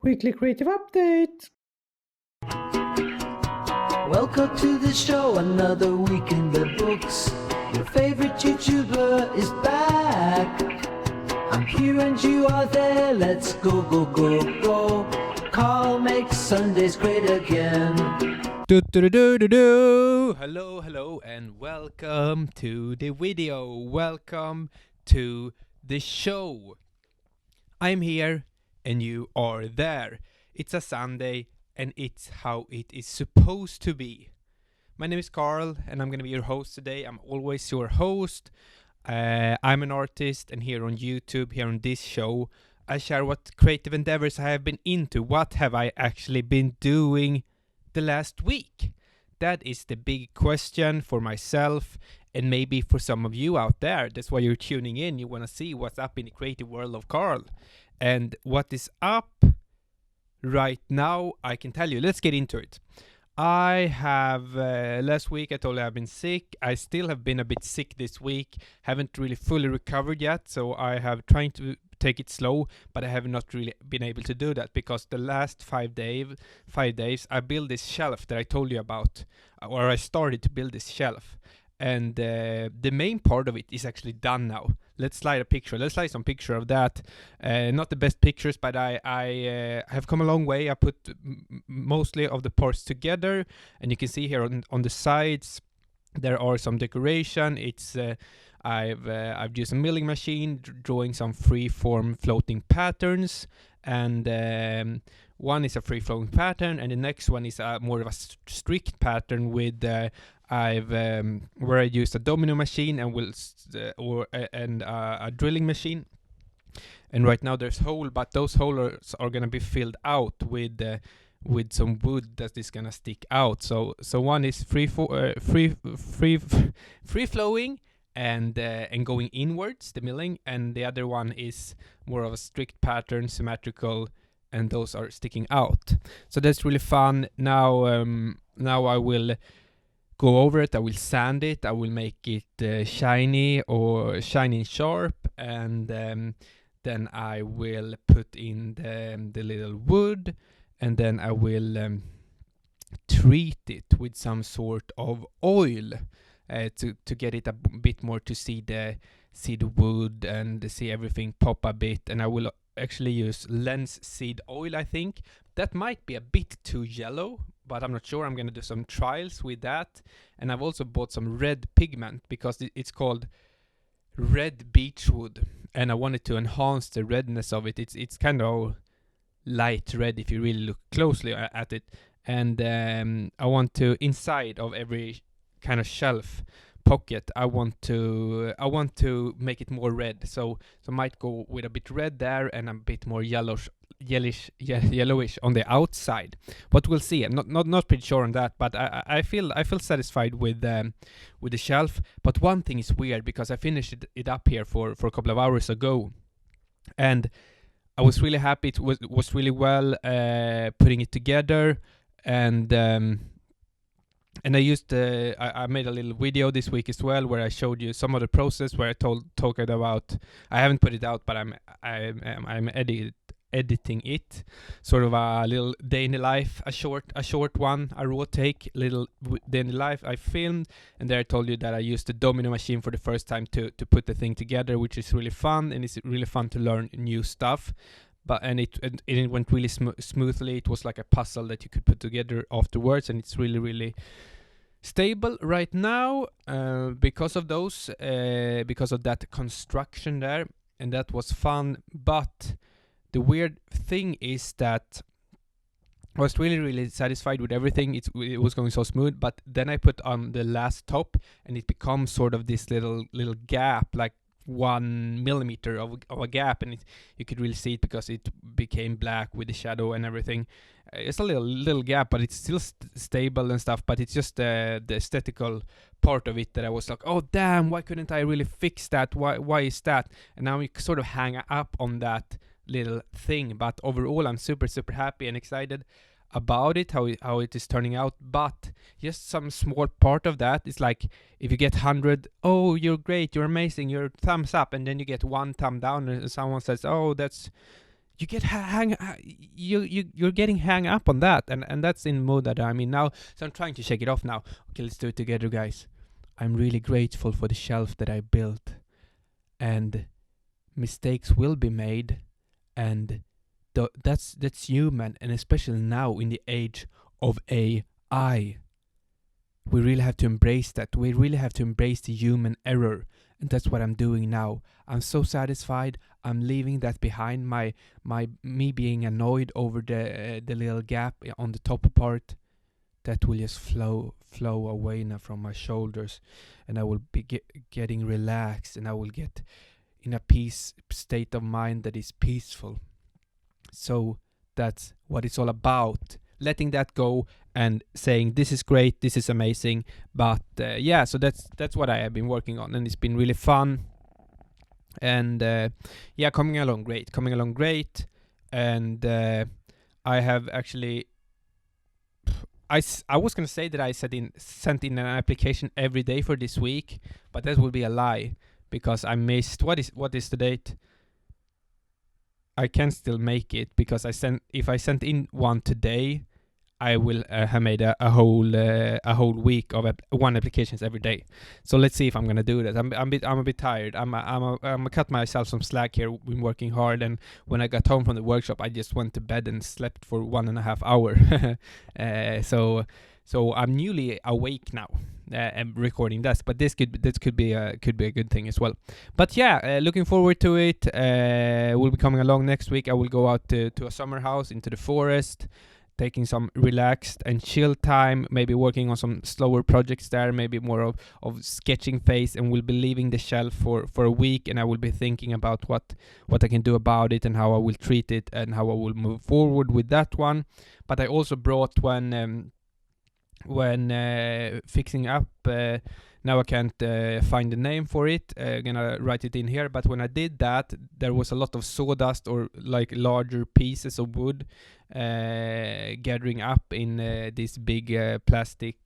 Weekly Creative Update. Welcome to the show, another week in the books. Your favorite YouTuber is back. I'm here and you are there, let's go, go, go, go. Carl makes Sundays great again. Hello, and welcome to the video. Welcome to the show. I'm here and you are there. It's a Sunday and it's how it is supposed to be. My name is Carl and I'm going to be your host today. I'm always your host. I'm an artist, and here on YouTube, here on this show, I share what creative endeavors I have been into. What have I actually been doing the last week? That is the big question for myself and maybe for some of you out there. That's why you're tuning in. You want to see what's up in the creative world of Carl. And what is up right now, I can tell you. Let's get into it. I have, last week I told you I've been sick. I still have been a bit sick this week. Haven't really fully recovered yet, so I have trying to take it slow, but I have not really been able to do that because the last 5 days I built this shelf that I told you about, or I started to build this shelf. And the main part of it is actually done now. Let's slide some picture of that. Not the best pictures, but I have come a long way. I put mostly of the parts together, and you can see here on the sides there are some decoration. It's I've used a milling machine, drawing some free-form floating patterns, and one is a free-flowing pattern, and the next one is more of a strict pattern with where I used a domino machine and a drilling machine. And right now there's hole, but those holes are gonna be filled out with some wood that is gonna stick out. So one is free flowing and going inwards, the milling, and the other one is more of a strict pattern, symmetrical, and those are sticking out. So that's really fun. Now I will go over it. I will sand it. I will make it shiny and sharp, and then I will put in the little wood, and then I will treat it with some sort of oil to get it a bit more, to see the wood and see everything pop a bit. And I will actually use linseed oil. I think that might be a bit too yellow, but I'm not sure. I'm gonna do some trials with that. And I've also bought some red pigment because it's called red beechwood, and I wanted to enhance the redness of it. It's kind of light red if you really look closely at it. And I want to, inside of every kind of shelf pocket, I want to make it more red. So might go with a bit red there and a bit more yellowish on the outside. But we'll see. I'm not pretty sure on that, but I feel satisfied with the shelf. But one thing is weird, because I finished it up here for a couple of hours ago, and I was really happy. It was really well putting it together, and I used I made a little video this week as well where I showed you some of the process, where I talked about. I haven't put it out, but I'm editing it, sort of a little day in the life, a short one, a raw take, little day in the life I filmed. And there I told you that I used the domino machine for the first time to put the thing together, which is really fun, and it's really fun to learn new stuff. But it went really smoothly. It was like a puzzle that you could put together afterwards, and it's really stable right now because of that construction there, and that was fun. But the weird thing is that I was really satisfied with everything. It was going so smooth, but then I put on the last top, and it becomes sort of this little gap, like 1 millimeter of a gap, and you could really see it because it became black with the shadow and everything. It's a little gap, but it's still stable and stuff. But it's just the aesthetical part of it that I was like, oh damn, why couldn't I really fix that? Why is that? And now we sort of hang up on that little thing. But overall, I'm super happy and excited about it, how it is turning out. But just some small part of that is like, if you get 100, oh, you're great, you're amazing, you're thumbs up, and then you get 1 thumb down, and someone says, oh, you get you're getting hang up on that, and that's in mode that I'm in now. So I'm trying to shake it off now. Okay, let's do it together, guys. I'm really grateful for the shelf that I built, and mistakes will be made, and that's human, and especially now in the age of AI, we really have to embrace that. We really have to embrace the human error, and that's what I'm doing now. I'm so satisfied. I'm leaving that behind. Me being annoyed over the little gap on the top part, that will just flow away now from my shoulders, and I will be getting relaxed, and I will get in a peace state of mind that is peaceful. So that's what it's all about. Letting that go and saying this is great, this is amazing. But yeah, so that's what I have been working on, and it's been really fun. And yeah, coming along great. And I have actually, I was gonna say that I sent in an application every day for this week, but that would be a lie, because I missed, what is the date? I can still make it, because if I sent in one today, I will have made a whole week of one applications every day. So let's see if I'm gonna do that. I'm a bit tired. I'm gonna cut myself some slack here. Been working hard, and when I got home from the workshop, I just went to bed and slept for 1.5 hours. So I'm newly awake now. And recording this, but this could be a good thing as well. But yeah, looking forward to it. We'll be coming along next week. I will go out to a summer house into the forest, taking some relaxed and chill time, maybe working on some slower projects there, maybe more of sketching phase, and we'll be leaving the shelf for a week, and I will be thinking about what I can do about it and how I will treat it and how I will move forward with that one. But I also brought when fixing up, now I can't find the name for it, gonna write it in here, but when I did that, there was a lot of sawdust, or like larger pieces of wood gathering up in these big plastic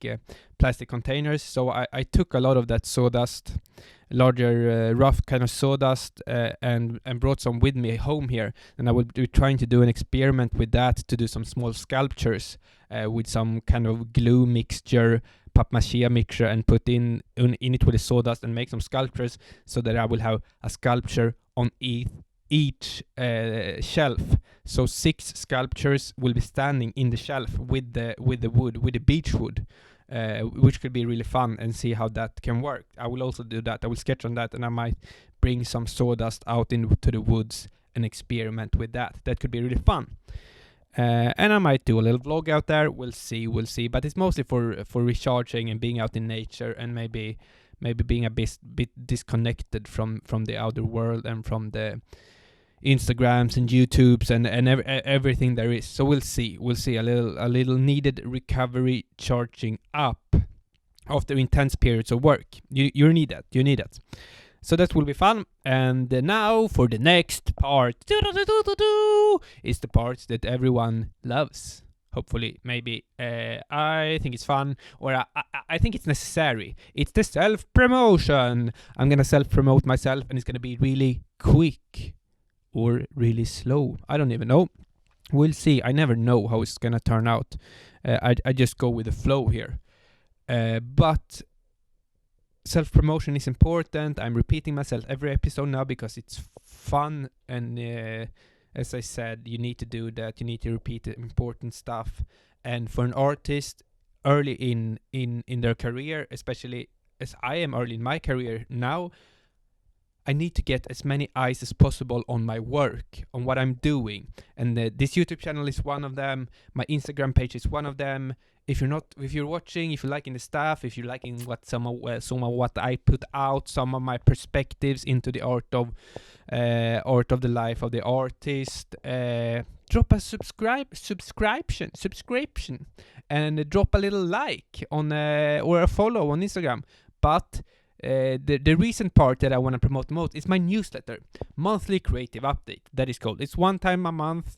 containers. So I took a lot of that sawdust, larger rough kind of sawdust, and brought some with me home here, and I will be trying to do an experiment with that, to do some small sculptures with some kind of glue mixture, papier-mâché mixture, and put in it with the sawdust and make some sculptures, so that I will have a sculpture on each shelf. So 6 sculptures will be standing in the shelf with the wood, with the beech wood, which could be really fun, and see how that can work. I will also do that. I will sketch on that, and I might bring some sawdust out into the woods and experiment with that. That could be really fun. And I might do a little vlog out there. We'll see. But it's mostly for recharging and being out in nature, and maybe being a bit disconnected from the outer world and from the Instagrams and YouTubes and everything there is. So we'll see. A little needed recovery, charging up after intense periods of work. You need that. So that will be fun. And now for the next part. Is the part that everyone loves. Hopefully, maybe. I think it's fun, or I think it's necessary. It's the self-promotion. I'm gonna self-promote myself, and it's gonna be really quick or really slow. I don't even know. We'll see. I never know how it's gonna turn out. I just go with the flow here. But self-promotion is important. I'm repeating myself every episode now because it's fun, and as I said, you need to do that. You need to repeat the important stuff. And for an artist early in their career, especially as I am early in my career now, I need to get as many eyes as possible on my work, on what I'm doing. And this YouTube channel is one of them. My Instagram page is one of them. If you're watching, if you're liking the stuff, if you're liking some of what I put out, some of my perspectives into the art of the life of the artist, drop a subscription, and drop a little like on or a follow on Instagram. But the recent part that I want to promote most is my newsletter, Monthly Creative Update. That is called. It's one time a month.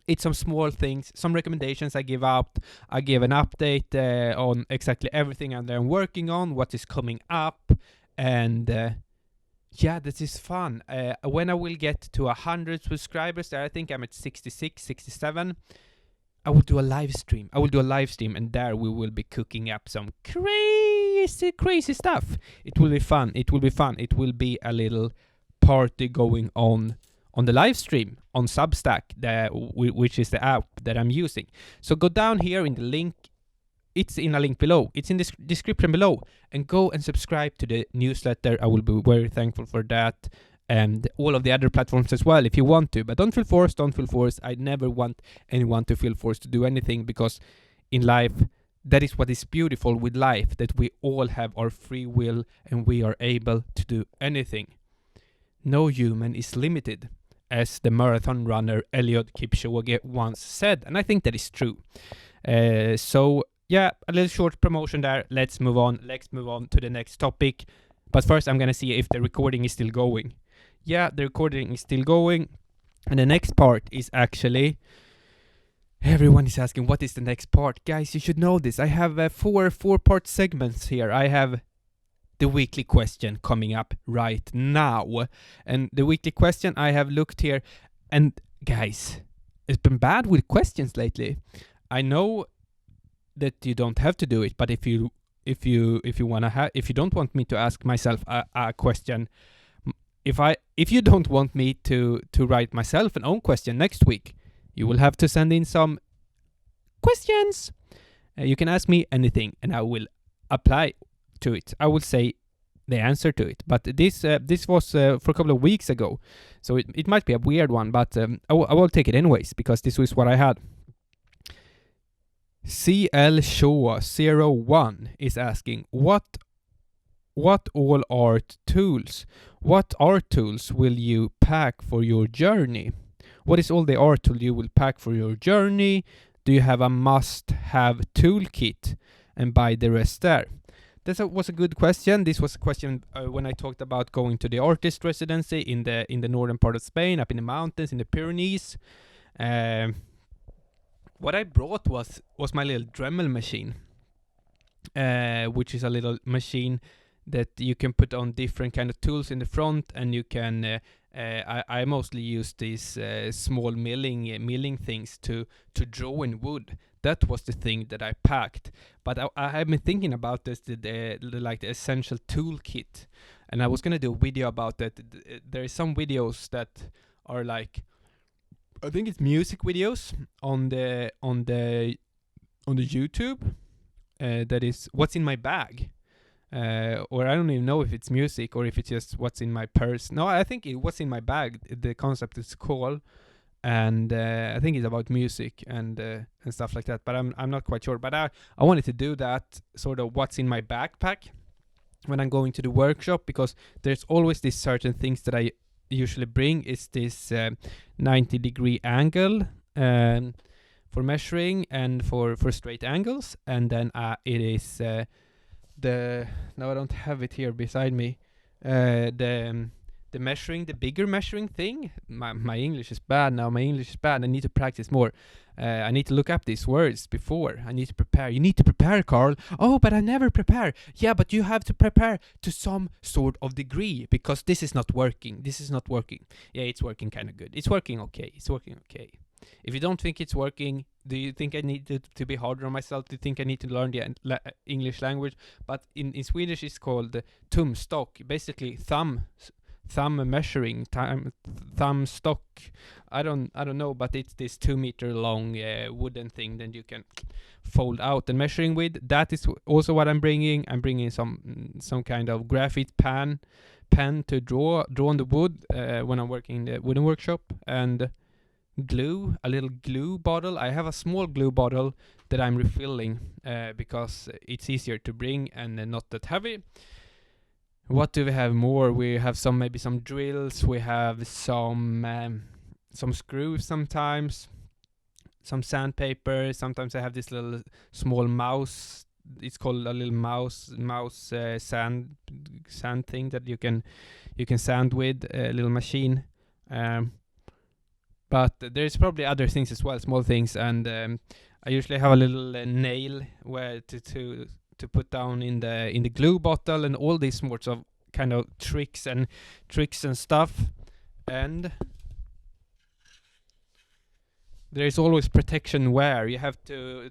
It's some small things, some recommendations I give out. I give an update on exactly everything I'm working on, what is coming up, and Yeah, this is fun. When I will get to 100 subscribers, there I think I'm at 66, 67. I will do a live stream. And there we will be cooking up some crazy stuff. It will be fun. It will be a little party going on the live stream on Substack, which is the app that I'm using. So go down here in the link. It's in a link below. It's in the description below. And go and subscribe to the newsletter. I will be very thankful for that. And all of the other platforms as well if you want to. But don't feel forced. I never want anyone to feel forced to do anything, because in life, that is what is beautiful with life, that we all have our free will and we are able to do anything. No human is limited, as the marathon runner Eliud Kipchoge once said. And I think that is true. So yeah, a little short promotion there. Let's move on to the next topic. But first I'm gonna see if the recording is still going. Yeah, the recording is still going. And the next part is actually... Everyone is asking, what is the next part? Guys, you should know this. I have four-part segments here. I have the weekly question coming up right now. And the weekly question, I have looked here. And guys, it's been bad with questions lately. I know that you don't have to do it, but if you don't want me to ask myself a question, if you don't want me to write myself an own question next week, you will have to send in some questions. You can ask me anything and I will apply to it. I will say the answer to it. But this was for a couple of weeks ago, so it might be a weird one, but I will take it anyways, because this was what I had. CL Shaw 01 is asking, what all art tools will you pack for your journey? What is all the art tool you will pack for your journey? Do you have a must-have toolkit? And buy the rest there. That was a good question. This was a question when I talked about going to the artist residency in the northern part of Spain, up in the mountains, in the Pyrenees. What I brought was my little Dremel machine, which is a little machine that you can put on different kind of tools in the front, and you can... I mostly use these small milling things to draw in wood. That was the thing that I packed. But I have been thinking about this, the essential toolkit, and I was gonna do a video about that. There are some videos that are like, I think it's music videos on the YouTube. That is what's in my bag. Or I don't even know if it's music or if it's just what's in my purse. No, I think it was in my bag. The concept is cool, and I think it's about music and stuff like that. But I'm not quite sure. But I wanted to do that sort of what's in my backpack when I'm going to the workshop, because there's always these certain things that I usually bring. Is this 90-degree angle for measuring and for straight angles, and then it is. No, I don't have it here beside me. The measuring, the bigger measuring thing. My English is bad now. I need to practice more. I need to look up these words before. I need to prepare. You need to prepare, Carl. Oh, but I never prepare. Yeah, but you have to prepare to some sort of degree, because this is not working. Yeah, it's working kind of good. It's working okay. If you don't think it's working, do you think I need to be harder on myself? Do you think I need to learn the English language? But in Swedish it's called tumstock, basically thumb measuring, thumb stock. I don't know, but it's this 2 meter long wooden thing that you can fold out and measuring with. That is also what I'm bringing. I'm bringing some kind of graphite pen to draw on the wood when I'm working in the wooden workshop, and glue, a little glue bottle. I have a small glue bottle that I'm refilling because it's easier to bring and not that heavy. What do we have more? We have maybe some drills. We have some screws sometimes, some sandpaper. Sometimes I have this little small mouse. It's called a little mouse sand thing that you can sand with, a little machine. But there's probably other things as well, small things, and I usually have a little nail where to put down in the glue bottle, and all these sorts of kind of tricks and stuff. And there is always protection wear. You have to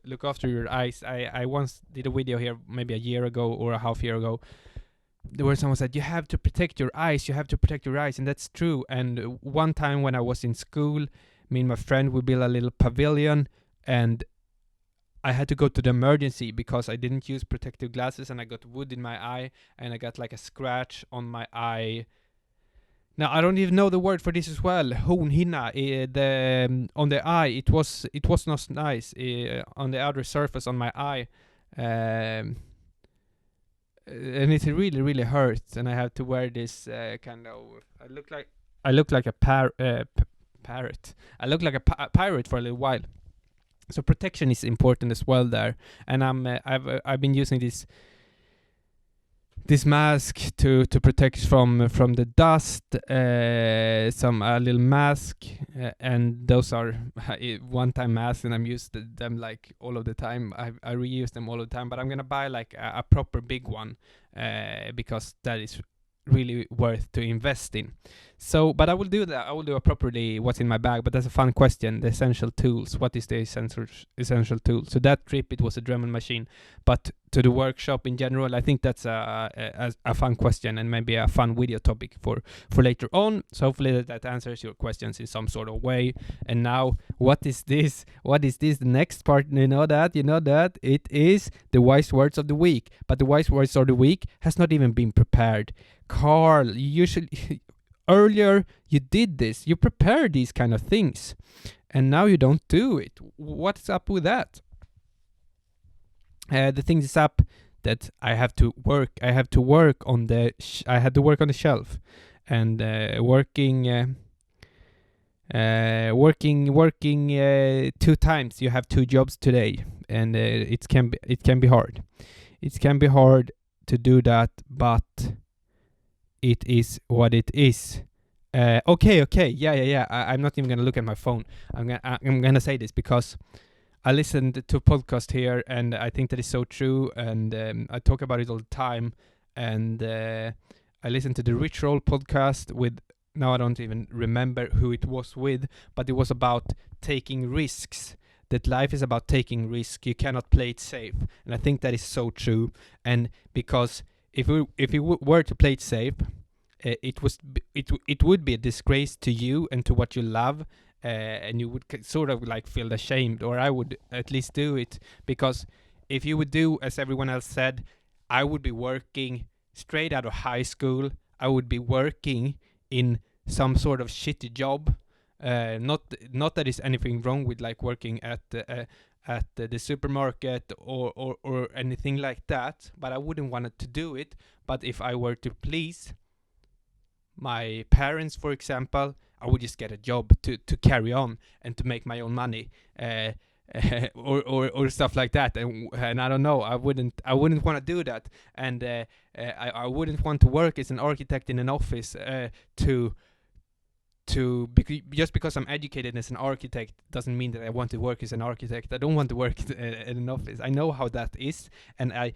look after your eyes. I once did a video here maybe a year ago or a half year ago, where someone said you have to protect your eyes, and that's true. And one time when I was in school, me and my friend, we built a little pavilion, and I had to go to the emergency because I didn't use protective glasses, and I got wood in my eye, and I got like a scratch on my eye. Now I don't even know the word for this as well. Hornhinna, on the eye. It was not nice on the outer surface on my eye, and it really really hurts. And I have to wear this kind of. I look like a parrot. I look like a pirate for a little while. So protection is important as well there. And I've been using this mask to protect from the dust, some little mask, and those are one-time masks, and I'm used to them like all of the time. I reuse them all the time, but I'm gonna buy like a proper big one because that is really worth to invest in. So, but I will do that. I will do a properly what's in my bag. But that's a fun question. The essential tools. What is the essential tool? So that trip it was a Dremel machine, but to the workshop in general, I think that's a fun question and maybe a fun video topic for later on. So hopefully that answers your questions in some sort of way. And now, what is this? The next part, you know that it is the wise words of the week. But the wise words of the week has not even been prepared. Carl, earlier you did this. You prepared these kind of things, and now you don't do it. What's up with that? The thing is up that I have to work. I had to work on the shelf, and working 2 times. You have 2 jobs today, and it can be hard. It can be hard to do that, but it is what it is. Okay. Yeah. I'm not even gonna look at my phone. I'm gonna say this because I listened to a podcast here, and I think that is so true. And I talk about it all the time. And I listened to the Rich Roll podcast with. Now I don't even remember who it was with, but it was about taking risks. That life is about taking risk. You cannot play it safe, and I think that is so true. And because if we were to play it safe, it would be a disgrace to you and to what you love, and you would sort of like feel ashamed, or I would at least do it, because if you would do as everyone else said, I would be working straight out of high school. I would be working in some sort of shitty job. Not that there's anything wrong with like working at the supermarket or anything like that, but I wouldn't want to do it. But if I were to please my parents, for example, I would just get a job to carry on and to make my own money, or stuff like that. And I don't know, I wouldn't want to do that. And I wouldn't want to work as an architect in an office just because I'm educated as an architect doesn't mean that I want to work as an architect. I don't want to work in an office. I know how that is, and I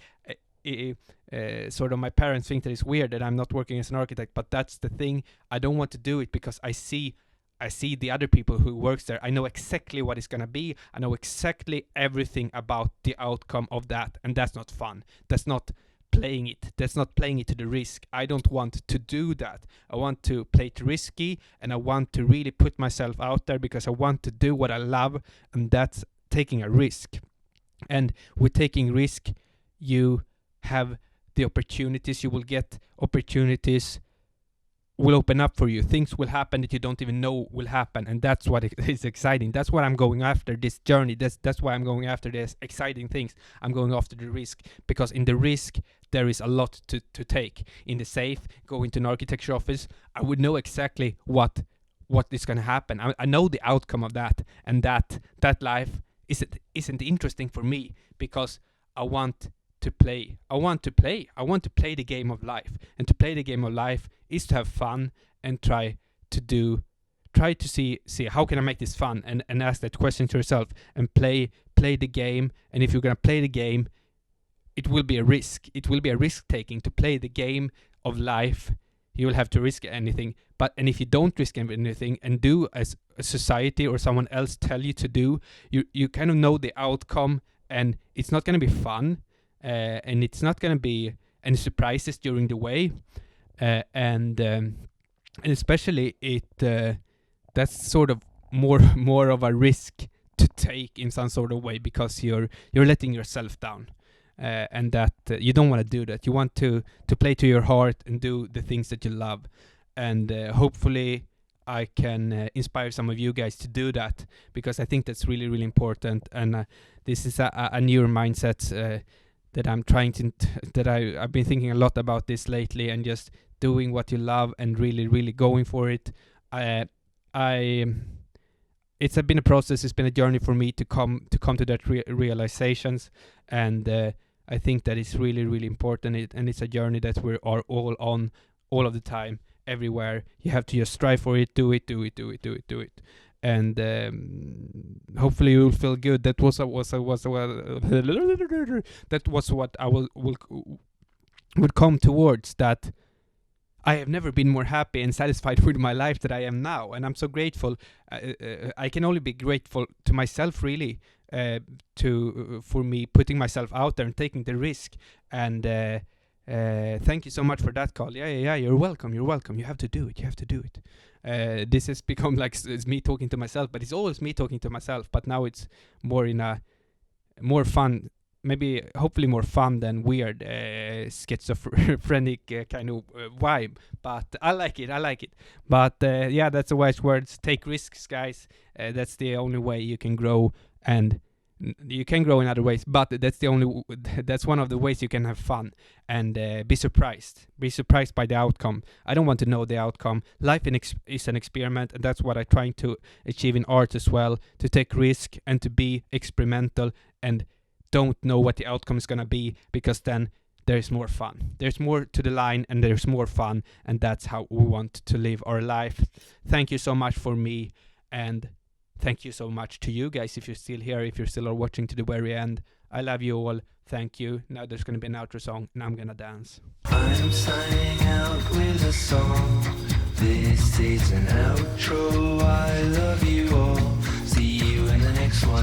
sort of my parents think that it's weird that I'm not working as an architect, but that's the thing. I don't want to do it because I see the other people who works there. I know exactly what it's gonna be. I know exactly everything about the outcome of that, and that's not fun. That's not playing it. That's not playing it to the risk. I don't want to do that. I want to play it risky, and I want to really put myself out there because I want to do what I love, and that's taking a risk. And with taking risk, you have the opportunities. You will get opportunities will open up for you. Things will happen that you don't even know will happen, and that's what is exciting. That's what I'm going after, this journey. That's why I'm going after these exciting things. I'm going after the risk, because in the risk there is a lot to take. In the safe, going to an architecture office, I would know exactly what is going to happen. I know the outcome of that, and that life isn't interesting for me, because I want to play. I want to play the game of life. And to play the game of life is to have fun and try to see how can I make this fun, and ask that question to yourself and play the game. And if you're gonna play the game, it will be a risk. It will be a risk taking to play the game of life. You will have to risk anything. And if you don't risk anything and do as a society or someone else tell you to do, you kind of know the outcome, and it's not going to be fun, and it's not going to be any surprises during the way, and especially that's sort of more of a risk to take in some sort of way, because you're letting yourself down, and that you don't want to do that. You want to play to your heart and do the things that you love, and hopefully I can inspire some of you guys to do that, because I think that's really, really important. And this is a newer mindset that I'm trying to I've been thinking a lot about this lately, and just doing what you love and really, really going for it. It's been a process. It's been a journey for me to come to that realizations, and I think that is really, really important. And it's a journey that we are all on, all of the time, everywhere. You have to just strive for it, do it, and hopefully you'll feel good. That was what I would come towards. That I have never been more happy and satisfied with my life that I am now, and I'm so grateful. I can only be grateful to myself, really, for me putting myself out there and taking the risk. And thank you so much for that, Carl. Yeah. You're welcome. You have to do it. This has become like it's me talking to myself, but it's always me talking to myself. But now it's more in a more fun, maybe hopefully more fun than weird schizophrenic kind of vibe. But I like it. But yeah, that's the wise words. Take risks, guys. That's the only way you can grow, and you can grow in other ways, but that's one of the ways you can have fun and be surprised by the outcome. I don't want to know the outcome. Life is an experiment, and that's what I'm trying to achieve in art as well, to take risk and to be experimental, and don't know what the outcome is going to be, because then there's more fun. There's more to the line, and there's more fun, and that's how we want to live our life. Thank you so much for me, and thank you so much to you guys if you're still here, if you're still watching to the very end. I love you all. Thank you. Now there's going to be an outro song, and I'm going to dance. I'm signing out with a song. This is an outro. I love you all. See you in the next one.